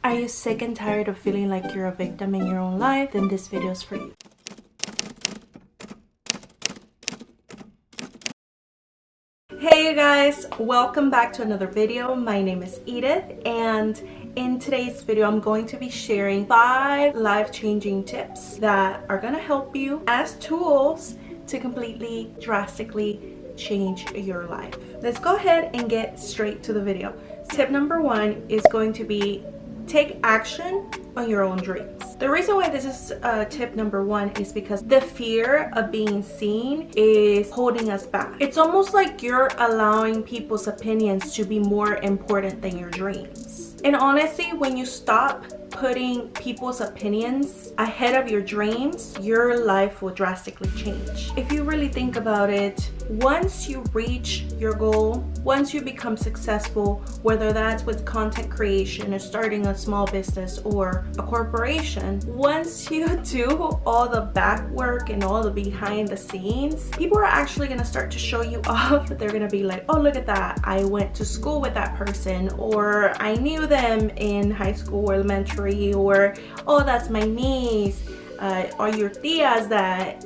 Are you sick and tired of feeling like you're a victim in your own life? Then this video is for you. Hey you guys, welcome back to another video. My name is Edith, and in today's video I'm going to be sharing 5 life-changing tips that are gonna help you as tools to completely drastically change your life. Let's go ahead and get straight to the video. Tip number 1 is going to be take action on your own dreams. The reason why this is tip number 1 is because the fear of being seen is holding us back. It's almost like you're allowing people's opinions to be more important than your dreams. And honestly, when you stop putting people's opinions ahead of your dreams, your life will drastically change. If you really think about it, once you reach your goal, once you become successful, whether that's with content creation or starting a small business or a corporation, once you do all the back work and all the behind the scenes, people are actually going to start to show you off. They're going to be like, oh, look at that, I went to school with that person, or I knew them in high school or elementary, or oh, that's my niece, or your tias that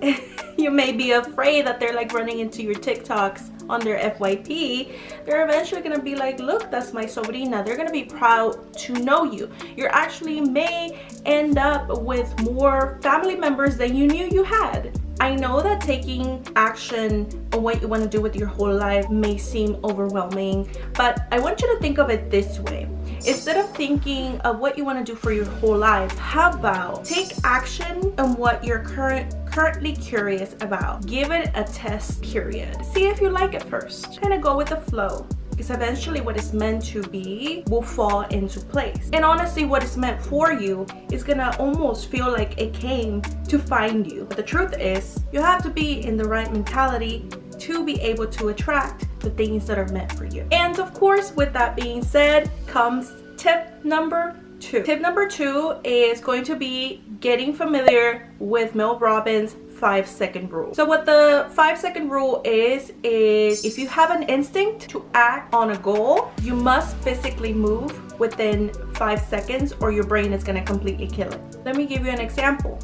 you may be afraid that they're like running into your TikToks on their FYP. They're eventually gonna be like, look, that's my sobrina. They're gonna be proud to know you. You actually may end up with more family members than you knew you had. I know that taking action on what you want to do with your whole life may seem overwhelming, but I want you to think of it this way. Instead of thinking of what you want to do for your whole life, how about take action on what you're currently curious about. Give it a test period. See if you like it first. Kind of go with the flow, because eventually what is meant to be will fall into place. And honestly, what is meant for you is gonna almost feel like it came to find you. But the truth is, you have to be in the right mentality to be able to attract the things that are meant for you. And of course, with that being said, comes tip number 2. Tip number 2 is going to be getting familiar with Mel Robbins' 5-second rule. So what the 5-second rule is if you have an instinct to act on a goal, you must physically move within 5 seconds or your brain is gonna completely kill it. Let me give you an example.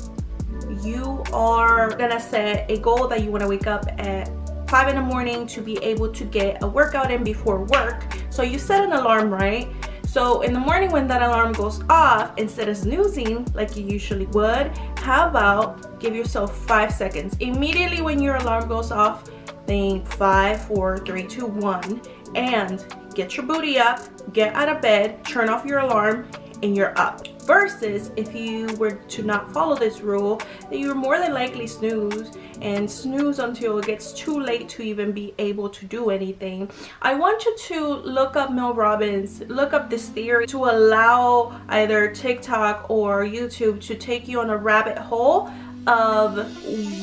You are gonna set a goal that you wanna wake up at 5 in the morning to be able to get a workout in before work. So you set an alarm, right? So in the morning when that alarm goes off, instead of snoozing like you usually would, how about give yourself 5 seconds. Immediately when your alarm goes off, think 5, 4, 3, 2, 1, and get your booty up, get out of bed, turn off your alarm, and you're up. Versus if you were to not follow this rule, then you're more than likely snooze until it gets too late to even be able to do anything. I want you to look up Mel Robbins, look up this theory to allow either TikTok or YouTube to take you on a rabbit hole of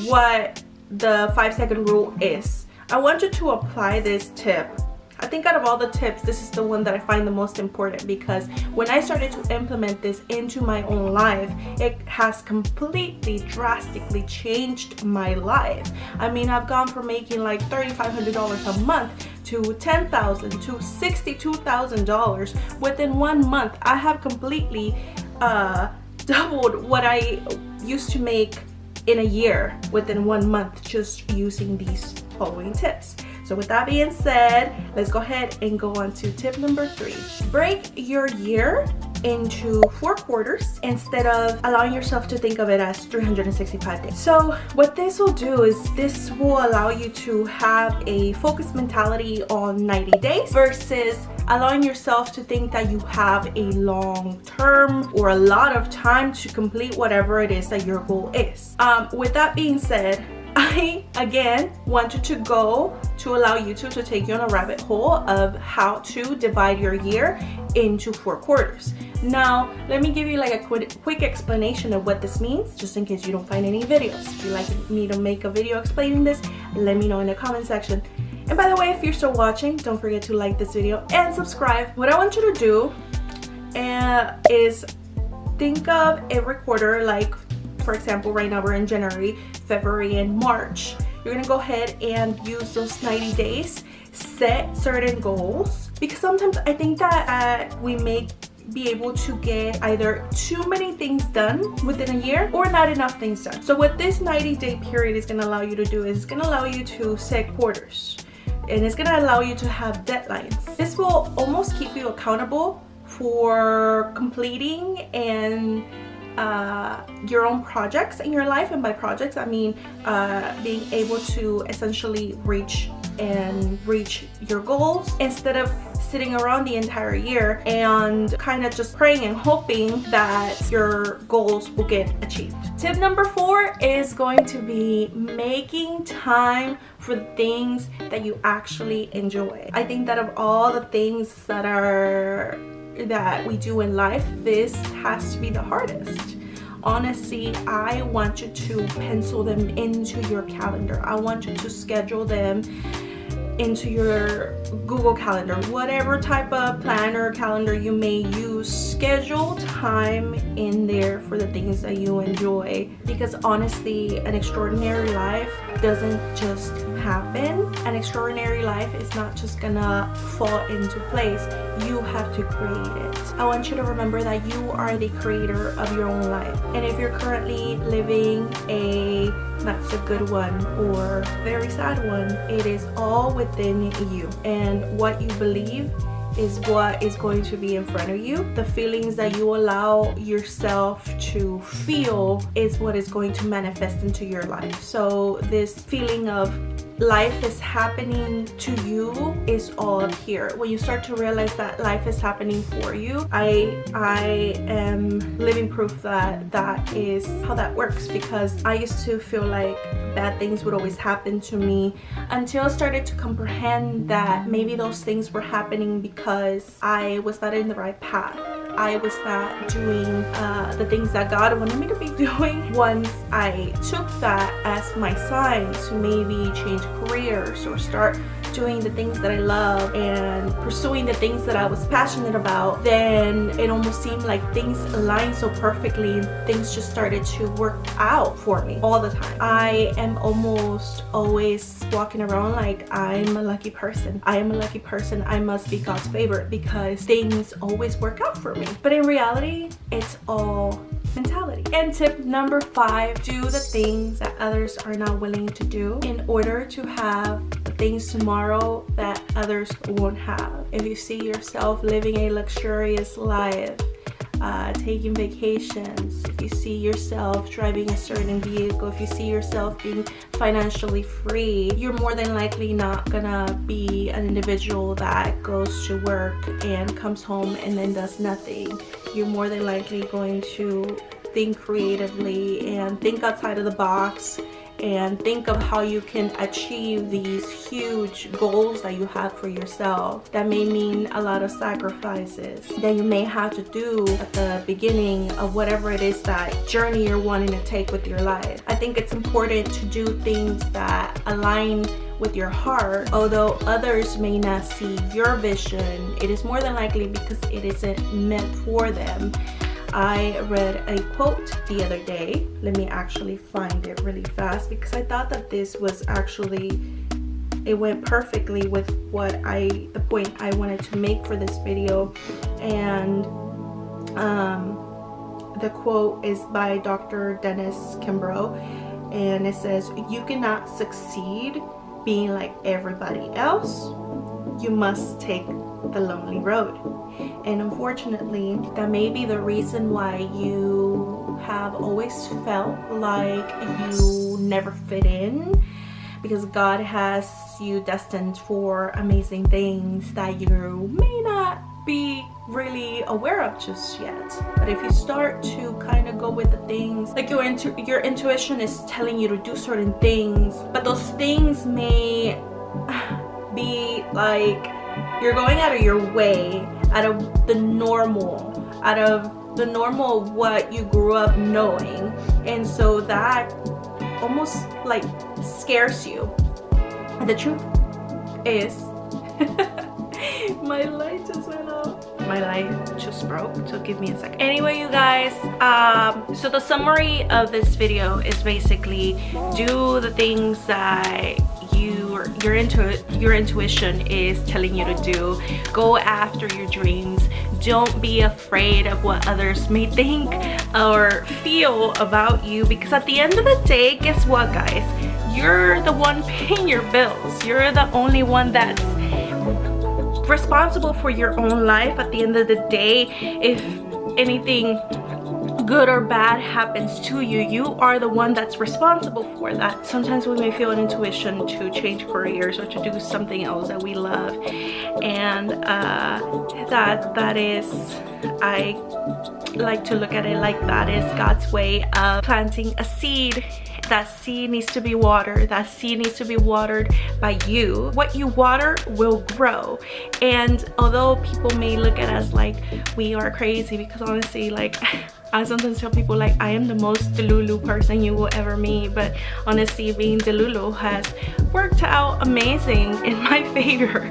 what the 5-second rule is. I want you to apply this tip. I think out of all the tips, this is the one that I find the most important, because when I started to implement this into my own life, it has completely drastically changed my life. I mean, I've gone from making like $3,500 a month to $10,000 to $62,000 within 1 month. I have completely doubled what I used to make in a year within 1 month just using these following tips. So with that being said, let's go ahead and go on to tip number 3. Break your year into 4 quarters instead of allowing yourself to think of it as 365 days. So what this will do is this will allow you to have a focused mentality on 90 days versus allowing yourself to think that you have a long term or a lot of time to complete whatever it is that your goal is. With that being said, I again wanted to go to allow YouTube to take you on a rabbit hole of how to divide your year into 4 quarters. Now, let me give you like a quick explanation of what this means, just in case you don't find any videos. If you'd like me to make a video explaining this, let me know in the comment section. And by the way, if you're still watching, don't forget to like this video and subscribe. What I want you to do is think of every quarter, like for example, right now we're in January, February, and March. You're gonna go ahead and use those 90 days, set certain goals, because sometimes I think that we make be able to get either too many things done within a year or not enough things done. So what this 90-day period is going to allow you to do is it's going to allow you to set quarters, and it's going to allow you to have deadlines. This will almost keep you accountable for completing and your own projects in your life. And by projects I mean being able to essentially reach your goals, instead of sitting around the entire year and kind of just praying and hoping that your goals will get achieved. Tip number 4 is going to be making time for the things that you actually enjoy. I think that of all the things that we do in life, this has to be the hardest. Honestly, I want you to pencil them into your calendar. I want you to schedule them into your Google Calendar, whatever type of planner or calendar you may use. Schedule time in there for the things that you enjoy, because honestly, an extraordinary life doesn't just happen. An extraordinary life is not just gonna fall into place. You have to create it. I want you to remember that you are the creator of your own life, and if you're currently living a not so good one or very sad one, it is all within you, and what you believe is what is going to be in front of you. The feelings that you allow yourself to feel is what is going to manifest into your life. So this feeling of life is happening to you is all up here. When you start to realize that life is happening for you, I am living proof that that is how that works, because I used to feel like bad things would always happen to me until I started to comprehend that maybe those things were happening because I was not in the right path. I was not doing the things that God wanted me to be doing. Once I took that as my sign to maybe change careers or start doing the things that I love and pursuing the things that I was passionate about, then it almost seemed like things aligned so perfectly and things just started to work out for me all the time. I am almost always walking around like I'm a lucky person. I am a lucky person. I must be God's favorite because things always work out for me. But in reality, it's all mentality. And tip number 5, do the things that others are not willing to do in order to have the things tomorrow that others won't have. If you see yourself living a luxurious life, taking vacations, if you see yourself driving a certain vehicle, if you see yourself being financially free, you're more than likely not gonna be an individual that goes to work and comes home and then does nothing. You're more than likely going to think creatively and think outside of the box and think of how you can achieve these huge goals that you have for yourself. That may mean a lot of sacrifices that you may have to do at the beginning of whatever it is that journey you're wanting to take with your life. I think it's important to do things that align with your heart. Although others may not see your vision, it is more than likely because it isn't meant for them. I read a quote the other day. Let me actually find it really fast because I thought that this was actually, it went perfectly with the point I wanted to make for this video. And the quote is by Dr. Dennis Kimbro, and it says, "You cannot succeed being like everybody else. You must take the lonely road." And unfortunately, that may be the reason why you have always felt like you never fit in, because God has you destined for amazing things that you may not be really aware of just yet. But if you start to kind of go with the things, like your intuition is telling you to do certain things, but those things may be like you're going out of your way, out of the normal of what you grew up knowing, and so that almost like scares you. And the truth is my light just went off. My light just broke, so give me a second. Anyway, you guys, so the summary of this video is basically do the things that your intuition is telling you to do. Go after your dreams. Don't be afraid of what others may think or feel about you, because at the end of the day, guess what, guys? You're the one paying your bills. You're the only one that's responsible for your own life. At the end of the day, if anything good or bad happens to you, you are the one that's responsible for that. Sometimes we may feel an intuition to change careers or to do something else that we love, and that is, I like to look at it like that is God's way of planting a seed. That seed needs to be watered. That seed needs to be watered by you. What you water will grow. And although people may look at us like we are crazy, because honestly, like, I sometimes tell people, like, I am the most delulu person you will ever meet, but honestly, being delulu has worked out amazing in my favor.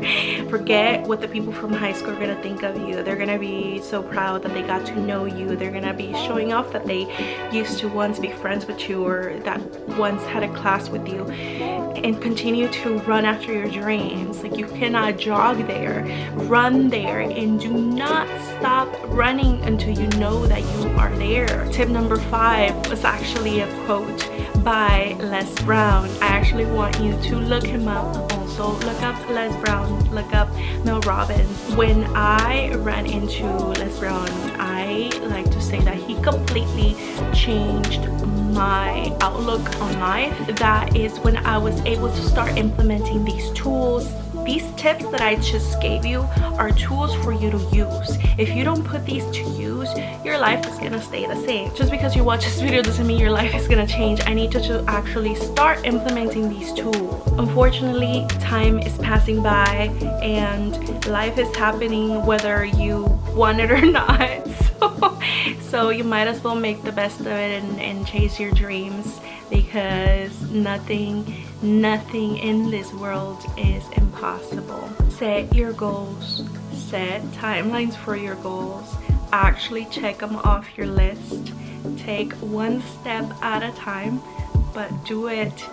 Forget what the people from high school are gonna think of you. They're gonna be so proud that they got to know you. They're gonna be showing off that they used to once be friends with you, or that once had a class with you, and continue to run after your dreams. Like, you cannot jog there, run there, and do not stop running until you know that you are there. Tip number 5 was actually a quote by Les Brown. I actually want you to look him up. Also look up Les Brown, look up Mel Robbins. When I ran into Les Brown, I like to say that he completely changed my outlook on life. That is when I was able to start implementing these tools. These tips that I just gave you are tools for you to use. If you don't put these to use, your life is gonna stay the same. Just because you watch this video doesn't mean your life is gonna change. I need you to actually start implementing these tools. Unfortunately, time is passing by and life is happening whether you want it or not. So you might as well make the best of it and chase your dreams, because nothing in this world is impossible. Set your goals, set timelines for your goals, actually check them off your list. Take one step at a time, but do it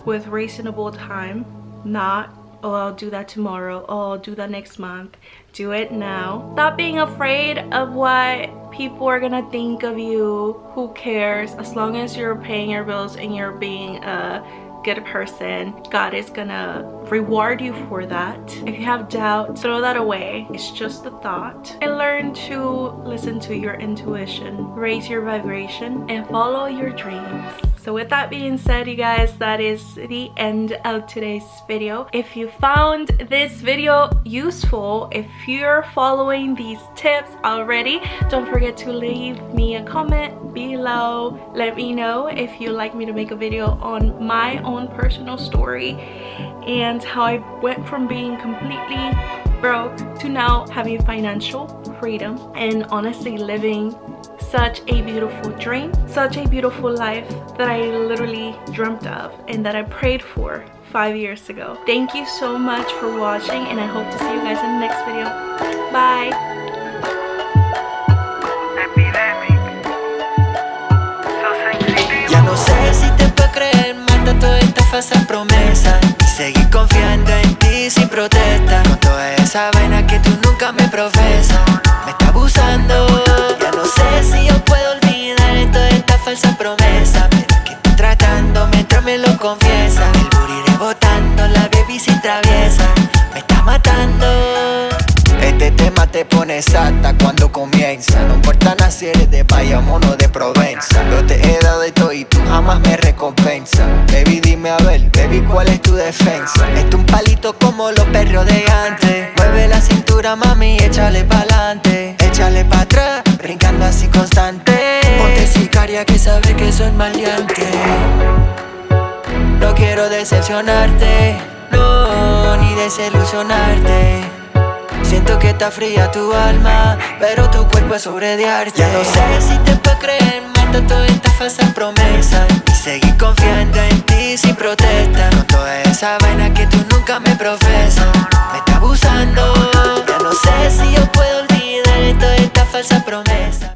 with reasonable time. Not, oh, I'll do that tomorrow, oh, I'll do that next month. Do it now. Stop being afraid of what people are gonna think of you. Who cares? As long as you're paying your bills and you're being a good person, God is gonna reward you for that. If you have doubt, throw that away. It's just a thought. And learn to listen to your intuition, raise your vibration, and follow your dreams. So with that being said, you guys, that is the end of today's video. If you found this video useful, if you're following these tips already, don't forget to leave me a comment below. Let me know if you'd like me to make a video on my own personal story and how I went from being completely broke to now having financial freedom and honestly living such a beautiful dream, such a beautiful life that I literally dreamt of and that I prayed for 5 years ago. Thank you so much for watching, and I hope to see you guys in the next video. Bye. Ya no sé si te puedo creer, mata toda esta falsa promesa y seguir confiando en ti sin protesta. Con toda esa vaina que tú nunca me profesas, me está abusando. Ya no sé si yo puedo olvidar toda esta falsa promesa, pero es que estoy tratando mientras me lo confiesa. El booty rebotando, la baby sin traviesa, me está matando. Este tema te pone sata cuando comienza. No importa nada si eres de Bayamón o de Provenza. Yo te he dado de todo y tú jamás me recompensas. Baby, dime a ver, baby, ¿cuál es tu defensa? Esto un palito como los perros de antes. Mueve la cintura, mami, échale pa'lante. Échale pa' atrás, brincando así constante. Ponte sicaria que sabe que soy maleante. No quiero decepcionarte, no, ni desilusionarte. Siento que está fría tu alma, pero tu cuerpo es obra de arte. Ya no sé si te puedo creer, mata toda esta falsa promesa y seguir confiando en ti sin protesta. Con toda esa vaina que tú nunca me profesas, me está abusando. Ya no sé si yo puedo olvidar toda esta falsa promesa.